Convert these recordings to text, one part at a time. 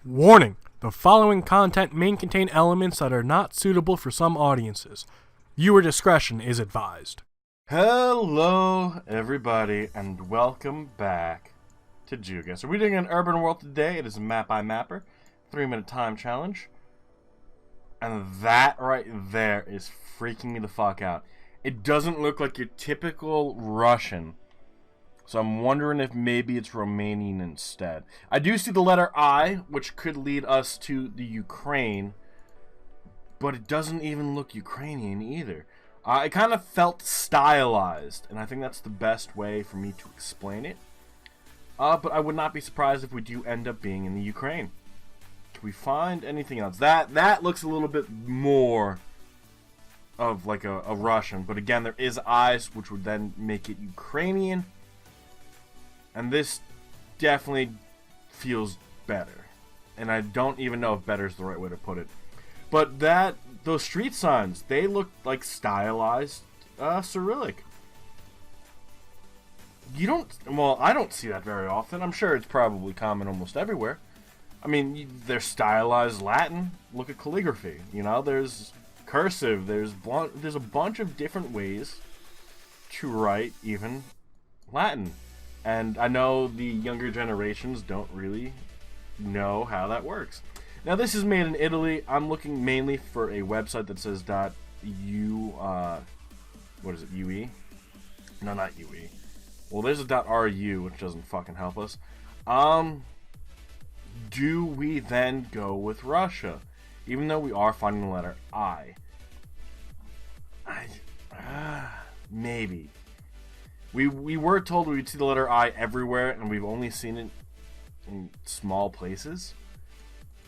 Warning! The following content may contain elements that are not suitable for some audiences. Viewer discretion is advised. Hello, everybody, and welcome back to Geoguessr. We're doing an urban world today. It is a map by mapper, 3-minute time challenge. And that right there is freaking me the fuck out. It doesn't look like your typical Russian. So I'm wondering if maybe it's Romanian instead. I do see the letter I, which could lead us to the Ukraine. But it doesn't even look Ukrainian either. It kind of felt stylized, and I think that's the best way for me to explain it. But I would not be surprised if we do end up being in the Ukraine. Can we find anything else? That looks a little bit more of like a Russian. But again, there is eyes, which would then make it Ukrainian. And this definitely feels better. And I don't even know if better is the right way to put it. But those street signs, they look like stylized Cyrillic. I don't see that very often. I'm sure it's probably common almost everywhere. I mean, there's stylized Latin. Look at calligraphy. You know, there's cursive. There's a bunch of different ways to write even Latin. And I know the younger generations don't really know how that works. Now, this is made in Italy. I'm looking mainly for a website that says .UE? No, not UE. Well, there's a .RU, which doesn't fucking help us. Do we then go with Russia? Even though we are finding the letter I. Maybe. We were told we'd see the letter I everywhere, and we've only seen it in small places.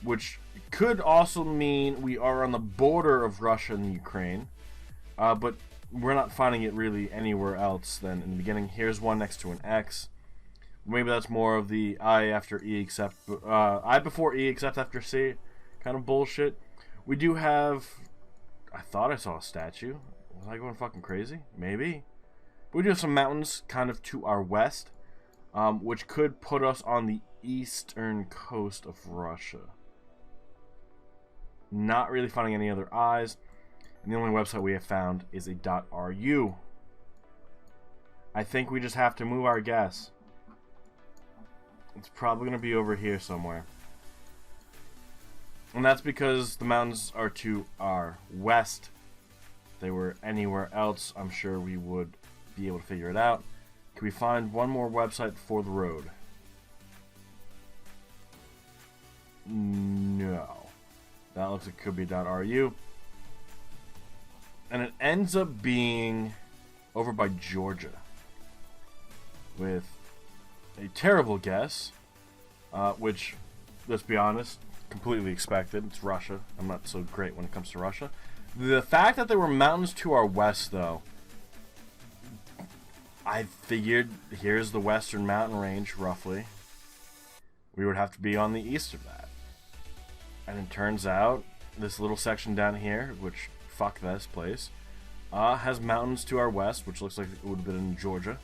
Which could also mean we are on the border of Russia and Ukraine. But we're not finding it really anywhere else than in the beginning. Here's one next to an X. Maybe that's more of the I after E except... I before E except after C kind of bullshit. We do have... I thought I saw a statue. Was I going fucking crazy? Maybe. We do have some mountains kind of to our west, which could put us on the eastern coast of Russia. Not really finding any other eyes, and the only website we have found is a .ru. I think we just have to move our guess. It's probably going to be over here somewhere. And that's because the mountains are to our west. If they were anywhere else, I'm sure we would be able to figure it out. Can we find one more website for the road? No. That looks like it could be .ru. And it ends up being over by Georgia. With a terrible guess. Which, let's be honest, completely expected. It's Russia. I'm not so great when it comes to Russia. The fact that there were mountains to our west, though, I figured here's the western mountain range, roughly. We would have to be on the east of that. And it turns out, this little section down here, which, fuck this place, has mountains to our west, which looks like it would have been in Georgia.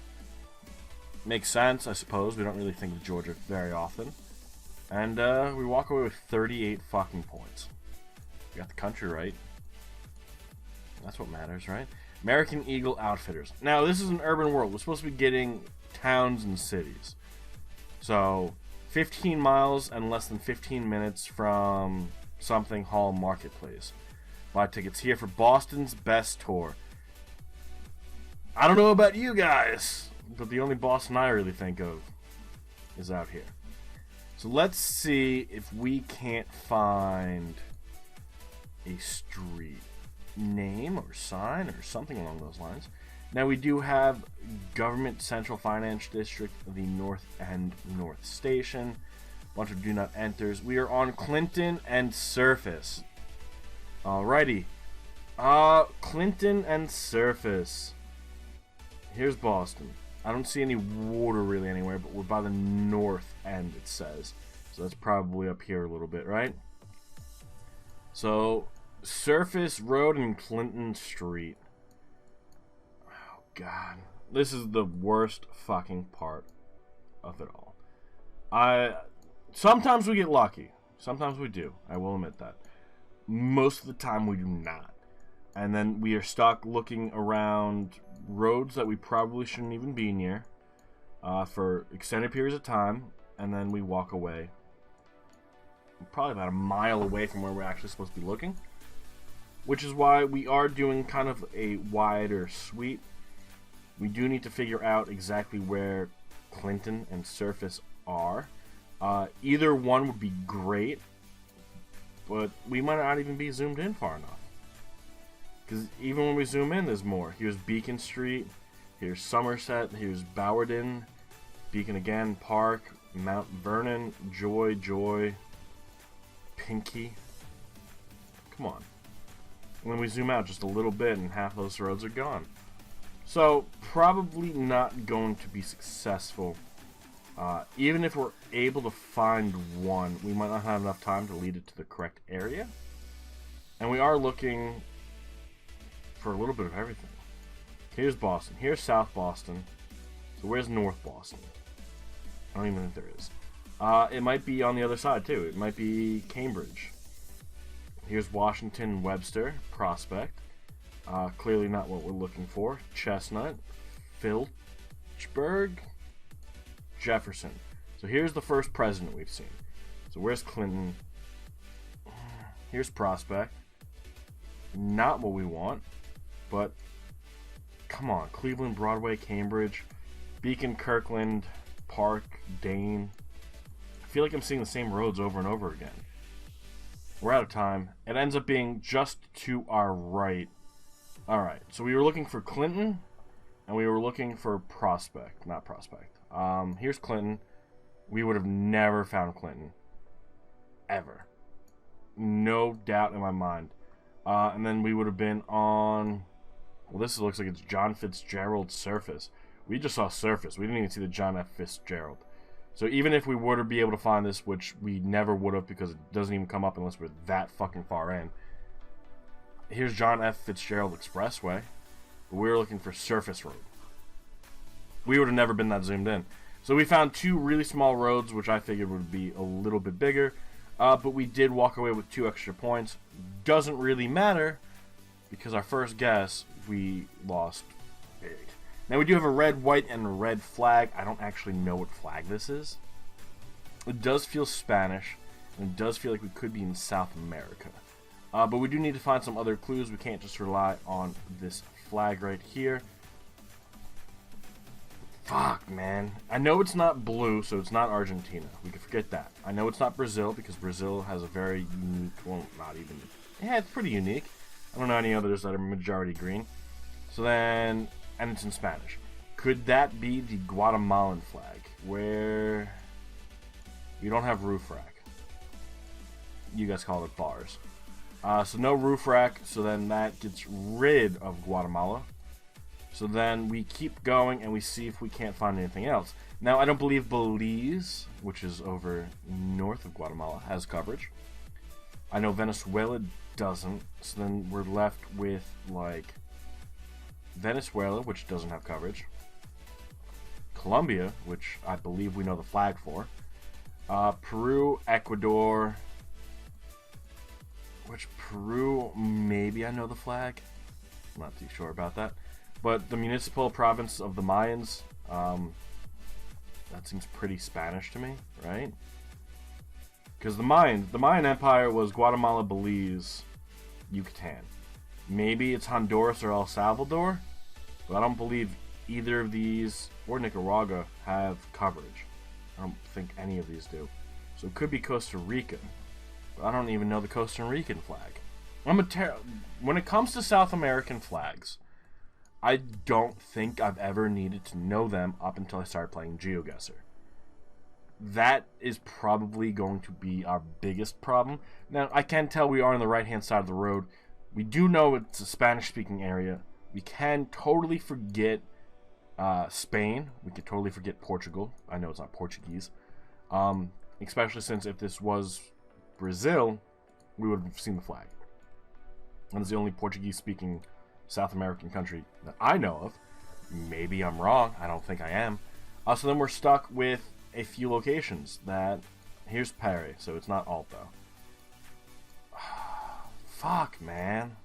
Makes sense, I suppose. We don't really think of Georgia very often. And we walk away with 38 fucking points. We got the country right. That's what matters, right? American Eagle Outfitters. Now, this is an urban world. We're supposed to be getting towns and cities. So, 15 miles and less than 15 minutes from something Hall Marketplace. Buy tickets here for Boston's best tour. I don't know about you guys, but the only Boston I really think of is out here. So let's see if we can't find a street name or sign or something along those lines. Now we do have Government Central Finance District, the North End North Station, bunch of do not enters. We are on Clinton and Surface. Alrighty, Clinton and Surface. Here's Boston. I don't see any water really anywhere, but we're by the north end, it says. So that's probably up here a little bit, right? So Surface Road and Clinton Street. Oh god, this is the worst fucking part of it all. Sometimes we get lucky. Sometimes we do. I will admit that. Most of the time we do not. And then we are stuck looking around roads that we probably shouldn't even be near for extended periods of time, and then we walk away. Probably about a mile away from where we're actually supposed to be looking. Which is why we are doing kind of a wider sweep. We do need to figure out exactly where Clinton and Surface are. Either one would be great, but we might not even be zoomed in far enough. Because even when we zoom in, there's more. Here's Beacon Street, here's Somerset, here's Bowerden, Beacon again, Park, Mount Vernon, Joy, Pinky. Come on. And then we zoom out just a little bit and half those roads are gone. So, probably not going to be successful. Even if we're able to find one, we might not have enough time to lead it to the correct area. And we are looking for a little bit of everything. Here's Boston. Here's South Boston. So where's North Boston? I don't even think there is. It might be on the other side too. It might be Cambridge. Here's Washington, Webster, Prospect. Clearly not what we're looking for. Chestnut, Filchburg, Jefferson. So here's the first president we've seen. So where's Clinton? Here's Prospect. Not what we want, but come on. Cleveland, Broadway, Cambridge, Beacon, Kirkland, Park, Dane. I feel like I'm seeing the same roads over and over again. We're out of time. It ends up being just to our right. Alright, so we were looking for Clinton, and we were looking for Prospect. Not Prospect. Here's Clinton. We would have never found Clinton. Ever. No doubt in my mind. And then we would have been on... Well, this looks like it's John Fitzgerald's Surface. We just saw Surface. We didn't even see the John F. Fitzgerald. So even if we were to be able to find this, which we never would have because it doesn't even come up unless we're that fucking far in. Here's John F. Fitzgerald Expressway. But we were looking for Surface Road. We would have never been that zoomed in. So we found two really small roads, which I figured would be a little bit bigger. But we did walk away with 2 extra points. Doesn't really matter, because our first guess, we lost big. Now we do have a red, white, and red flag. I don't actually know what flag this is. It does feel Spanish, and it does feel like we could be in South America. But we do need to find some other clues. We can't just rely on this flag right here. Fuck, man. I know it's not blue, so it's not Argentina. We can forget that. I know it's not Brazil, because Brazil has a very unique... Well, not even... Yeah, it's pretty unique. I don't know any others that are majority green. So then... And it's in Spanish. Could that be the Guatemalan flag? Where... We don't have roof rack. You guys call it bars. So no roof rack, so then that gets rid of Guatemala. So then we keep going and we see if we can't find anything else. Now, I don't believe Belize, which is over north of Guatemala, has coverage. I know Venezuela doesn't, so then we're left with, like, Venezuela, which doesn't have coverage. Colombia, which I believe we know the flag for. Peru, Ecuador... Which Peru, maybe I know the flag. I'm not too sure about that. But the municipal province of the Mayans, that seems pretty Spanish to me, right? Because the Mayan Empire was Guatemala, Belize, Yucatan. Maybe it's Honduras or El Salvador, but I don't believe either of these, or Nicaragua, have coverage. I don't think any of these do. So it could be Costa Rica. I don't even know the Costa Rican flag. When it comes to South American flags, I don't think I've ever needed to know them up until I started playing Geoguessr. That is probably going to be our biggest problem. Now, I can tell we are on the right-hand side of the road. We do know it's a Spanish-speaking area. We can totally forget Spain. We could totally forget Portugal. I know it's not Portuguese. Especially since if this was Brazil, we would have seen the flag. And it's the only Portuguese-speaking South American country that I know of. Maybe I'm wrong. I don't think I am. So then we're stuck with a few locations that Here's Perry, so it's not Alto. Fuck, man.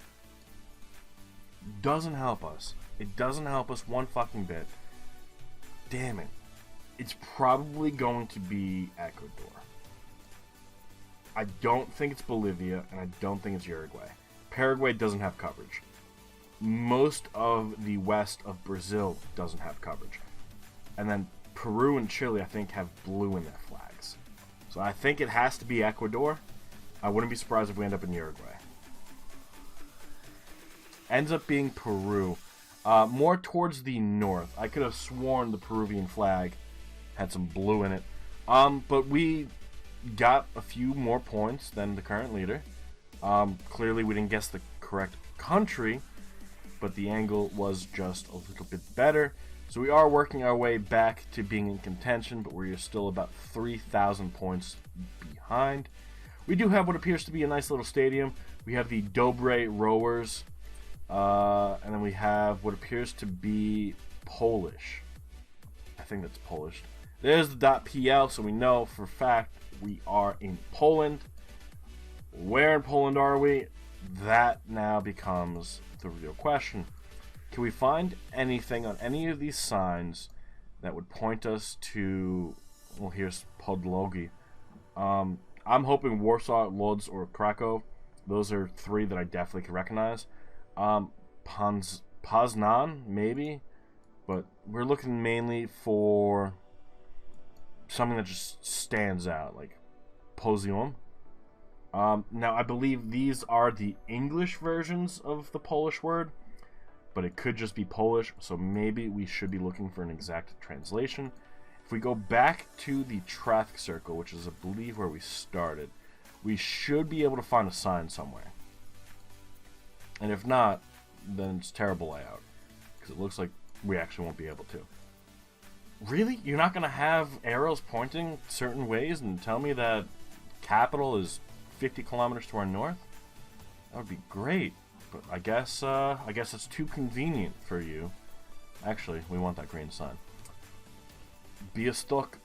Doesn't help us. It doesn't help us one fucking bit. Damn it. It's probably going to be Ecuador. I don't think it's Bolivia, and I don't think it's Uruguay. Paraguay doesn't have coverage. Most of the west of Brazil doesn't have coverage. And then Peru and Chile, I think, have blue in their flags. So I think it has to be Ecuador. I wouldn't be surprised if we end up in Uruguay. Ends up being Peru. More towards the north. I could have sworn the Peruvian flag had some blue in it. But we got a few more points than the current leader. Clearly we didn't guess the correct country, but the angle was just a little bit better. So we are working our way back to being in contention, but we're still about 3,000 points behind. We do have what appears to be a nice little stadium. We have the Dobre Rowers, and then we have what appears to be Polish. I think that's Polish. There's the .pl, so we know for a fact we are in Poland. Where in Poland are we? That now becomes the real question. Can we find anything on any of these signs that would point us to... Well, here's Podlogi. I'm hoping Warsaw, Lodz, or Krakow. Those are three that I definitely can recognize. Poznan, maybe? But we're looking mainly for something that just stands out, like Poziom. Now, I believe these are the English versions of the Polish word, but it could just be Polish, so maybe we should be looking for an exact translation. If we go back to the traffic circle, which is, I believe, where we started, we should be able to find a sign somewhere. And if not, then it's terrible layout, because it looks like we actually won't be able to. Really? You're not going to have arrows pointing certain ways and tell me that capital is 50 kilometers to our north? That would be great. But I guess it's too convenient for you. Actually, we want that green sign. Białystok.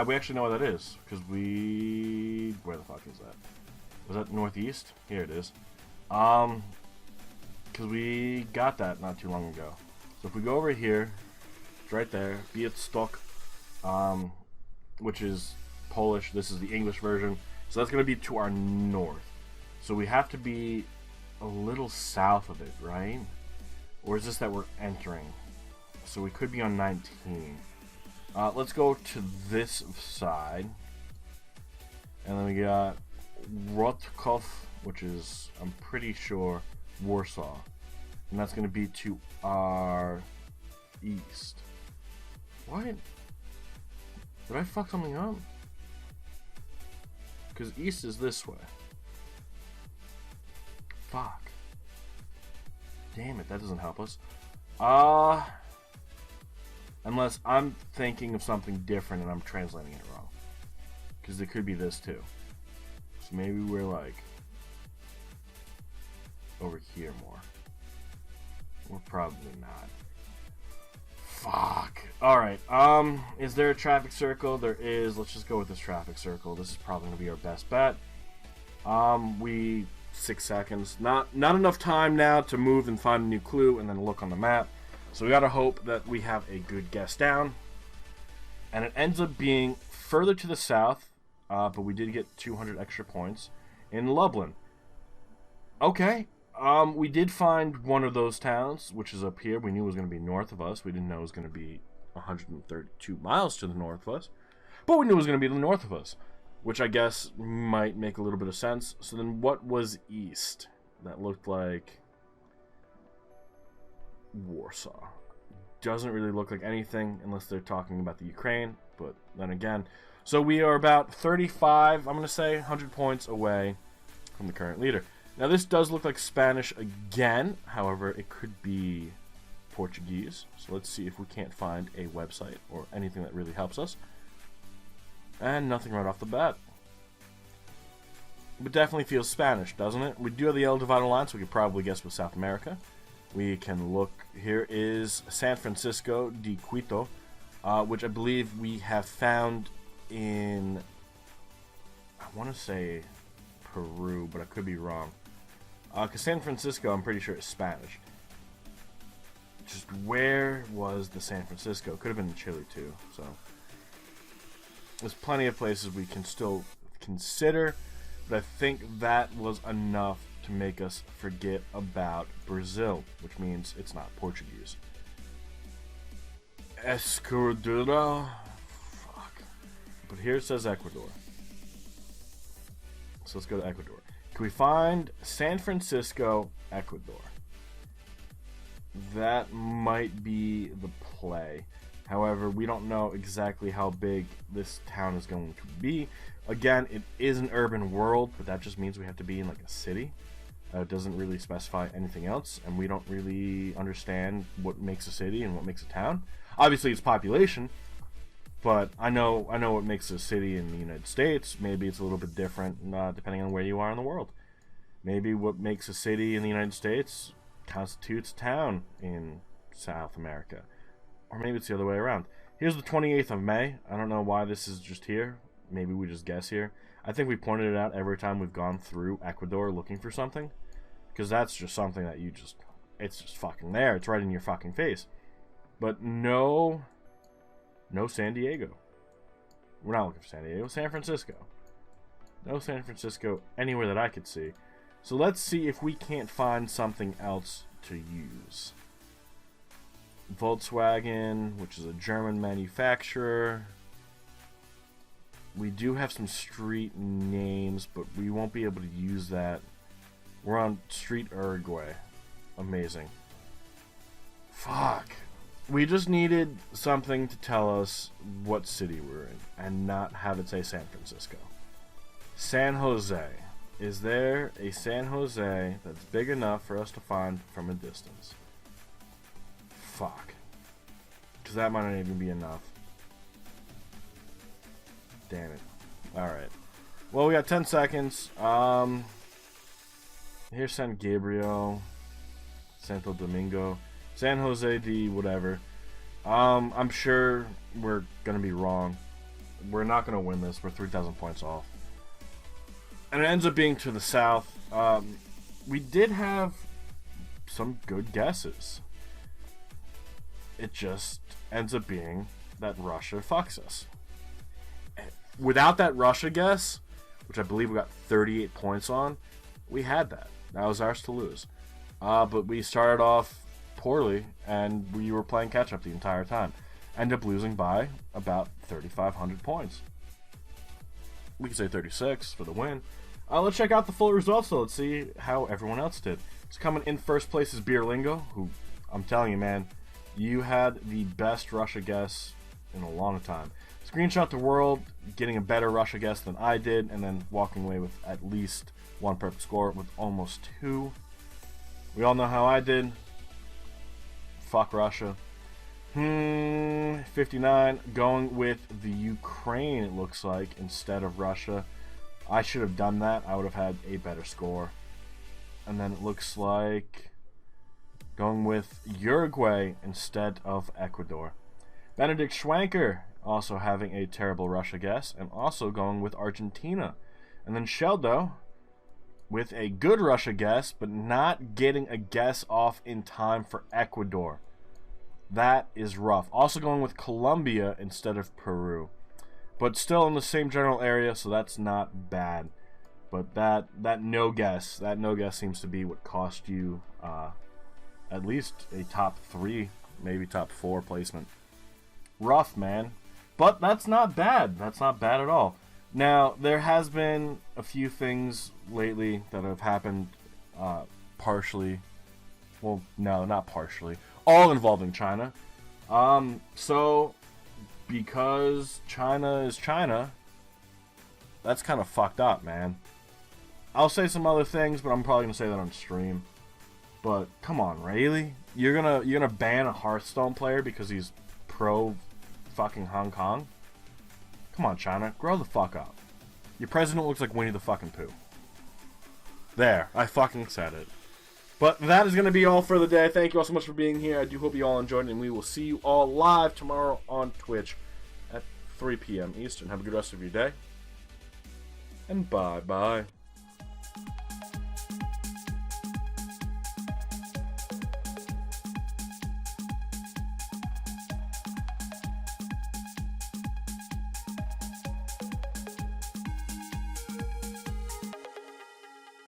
We actually know what that is, because we... Where the fuck is that? Was that northeast? Here it is. Because we got that not too long ago. So if we go over here, it's right there, Białystok, which is Polish. This is the English version. So that's going to be to our north. So we have to be a little south of it, right? Or is this that we're entering? So we could be on 19. Let's go to this side. And then we got Wrocław, which is, I'm pretty sure, Warsaw. And that's going to be to our east. What? Did I fuck something up? Because east is this way. Fuck. Damn it, that doesn't help us. Unless I'm thinking of something different and I'm translating it wrong. Because it could be this too. So maybe we're like over here more. We're probably not. Fuck. Alright, is there a traffic circle? There is. Let's just go with this traffic circle. This is probably going to be our best bet. 6 seconds. Not enough time now to move and find a new clue and then look on the map. So we gotta hope that we have a good guess down. And it ends up being further to the south, but we did get 200 extra points in Lublin. Okay. We did find one of those towns, which is up here. We knew it was going to be north of us. We didn't know it was going to be 132 miles to the north of us. But we knew it was going to be the north of us, which I guess might make a little bit of sense. So then what was east? That looked like Warsaw. Doesn't really look like anything unless they're talking about the Ukraine. But then again, so we are about 35, I'm going to say, 100 points away from the current leader. Now this does look like Spanish again, however it could be Portuguese. So let's see if we can't find a website or anything that really helps us. And nothing right off the bat. But definitely feels Spanish, doesn't it? We do have the El Divided line, so we could probably guess with South America. We can look, here is San Francisco de Quito, which I believe we have found in want to say Peru, but I could be wrong. Because San Francisco, I'm pretty sure, is Spanish. Just where was the San Francisco? Could have been in Chile too. So there's plenty of places we can still consider, but I think that was enough to make us forget about Brazil, which means it's not Portuguese. Escudero. Fuck. But here it says Ecuador. So let's go to Ecuador. Can we find San Francisco, Ecuador? That might be the play. However, we don't know exactly how big this town is going to be. Again, it is an urban world, but that just means we have to be in like a city. It doesn't really specify anything else, and we don't really understand what makes a city and what makes a town. Obviously, it's population, but I know what makes a city in the United States. Maybe it's a little bit different depending on where you are in the world. Maybe what makes a city in the United States constitutes a town in South America. Or maybe it's the other way around. Here's the 28th of May. I don't know why this is just here. Maybe we just guess here. I think we pointed it out every time we've gone through Ecuador looking for something. Because that's just something that it's just fucking there. It's right in your fucking face. But no San Diego. We're not looking for San Diego. San Francisco. No San Francisco anywhere that I could see. So let's see if we can't find something else to use. Volkswagen, which is a German manufacturer. We do have some street names, but we won't be able to use that. We're on Street Uruguay. Amazing. Fuck. We just needed something to tell us what city we're in, and not have it say San Francisco. San Jose. Is there a San Jose that's big enough for us to find from a distance? Fuck. Because that might not even be enough. Damn it. Alright. Well, we got 10 seconds. Here's San Gabriel. Santo Domingo. San Jose de whatever. I'm sure we're going to be wrong. We're not going to win this. We're 3,000 points off. And it ends up being to the south. We did have some good guesses. It just ends up being that Russia fucks us. Without that Russia guess, which I believe we got 38 points on, we had that. That was ours to lose. But we started off poorly, and we were playing catch-up the entire time. Ended up losing by about 3,500 points. We could say 36 for the win. Let's check out the full results, though. Let's see how everyone else did. So coming in first place is Beerlingo, who, I'm telling you, man, you had the best Russia guess in a long time. Screenshot the world, getting a better Russia guess than I did, and then walking away with at least one perfect score with almost 2. We all know how I did. Fuck Russia. 59, going with the Ukraine, it looks like, instead of Russia. I should have done that. I would have had a better score. And then it looks like going with Uruguay instead of Ecuador. Benedict Schwanker also having a terrible Russia guess, and also going with Argentina. And then Sheldo with a good Russia guess, but not getting a guess off in time for Ecuador. That is rough. Also going with Colombia instead of Peru. But still in the same general area, so that's not bad. But that no guess seems to be what cost you at least a top 3, maybe top 4 placement. Rough, man. But that's not bad. That's not bad at all. Now, there has been a few things lately that have happened partially. Well, no, not partially. All involving China. So, because China is China, that's kind of fucked up, man. I'll say some other things, but I'm probably gonna say that on stream. But come on, really? You're gonna ban a Hearthstone player because he's pro fucking Hong Kong? Come on, China, grow the fuck up. Your president looks like Winnie the fucking Pooh. There, I fucking said it. But that is going to be all for the day. Thank you all so much for being here. I do hope you all enjoyed it, and we will see you all live tomorrow on Twitch at 3 p.m. Eastern. Have a good rest of your day. and bye-bye.